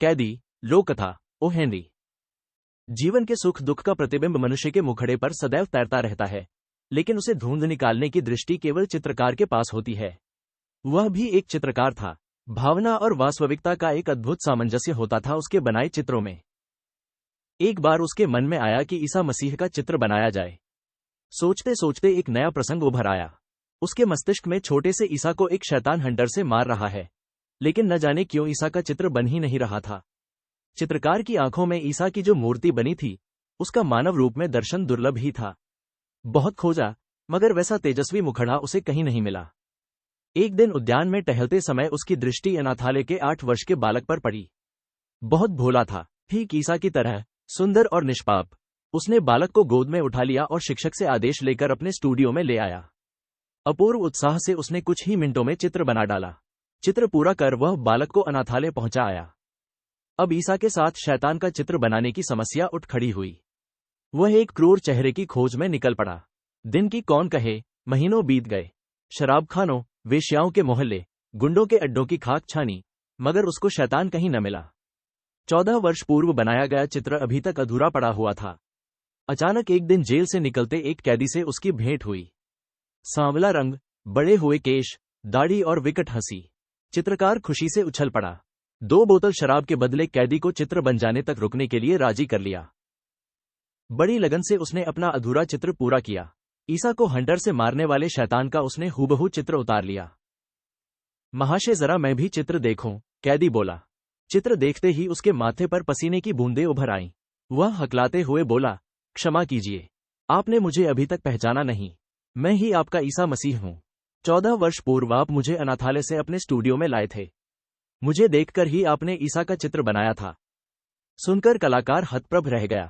कैदी, लोककथा, O Henry. जीवन के सुख दुख का प्रतिबिंब मनुष्य के मुखड़े पर सदैव तैरता रहता है, लेकिन उसे ढूंढ निकालने की दृष्टि केवल चित्रकार के पास होती है। वह भी एक चित्रकार था। भावना और वास्तविकता का एक अद्भुत सामंजस्य होता था उसके बनाए चित्रों में। एक बार उसके मन में आया कि ईसा मसीह का चित्र बनाया जाए। सोचते सोचते एक नया प्रसंग उभर आया। उसके मस्तिष्क में छोटे से ईसा को एक शैतान हंटर से मार रहा है, लेकिन न जाने क्यों ईसा का चित्र बन ही नहीं रहा था। चित्रकार की आंखों में ईसा की जो मूर्ति बनी थी, उसका मानव रूप में दर्शन दुर्लभ ही था। बहुत खोजा, मगर वैसा तेजस्वी मुखड़ा उसे कहीं नहीं मिला। एक दिन उद्यान में टहलते समय उसकी दृष्टि अनाथालय के 8 वर्ष के बालक पर पड़ी। बहुत भोला था, ठीक ईसा की तरह, सुंदर और निष्पाप। उसने बालक को गोद में उठा लिया और शिक्षक से आदेश लेकर अपने स्टूडियो में ले आया। अपूर्व उत्साह से उसने कुछ ही मिनटों में चित्र बना डाला। चित्र पूरा कर वह बालक को अनाथालय पहुंचा आया। अब ईसा के साथ शैतान का चित्र बनाने की समस्या उठ खड़ी हुई। वह एक क्रूर चेहरे की खोज में निकल पड़ा। दिन की कौन कहे, महीनों बीत गए। शराबखानों, वेश्याओं के मोहल्ले, गुंडों के अड्डों की खाक छानी, मगर उसको शैतान कहीं न मिला। 14 वर्ष पूर्व बनाया गया चित्र अभी तक अधूरा पड़ा हुआ था। अचानक एक दिन जेल से निकलते एक कैदी से उसकी भेंट हुई। सांवला रंग, बड़े हुए केश, दाढ़ी और विकट हंसी। चित्रकार खुशी से उछल पड़ा। 2 बोतल शराब के बदले कैदी को चित्र बन जाने तक रुकने के लिए राजी कर लिया। बड़ी लगन से उसने अपना अधूरा चित्र पूरा किया। ईसा को हंटर से मारने वाले शैतान का उसने हूबहू चित्र उतार लिया। महाशय जरा मैं भी चित्र देखूं, कैदी बोला। चित्र देखते ही उसके माथे पर पसीने की बूंदें उभर आईं। वह हकलाते हुए बोला, क्षमा कीजिए, आपने मुझे अभी तक पहचाना नहीं। मैं ही आपका ईसा मसीह हूं। 14 वर्ष पूर्व आप मुझे अनाथालय से अपने स्टूडियो में लाए थे। मुझे देखकर ही आपने ईसा का चित्र बनाया था। सुनकर कलाकार हतप्रभ रह गया।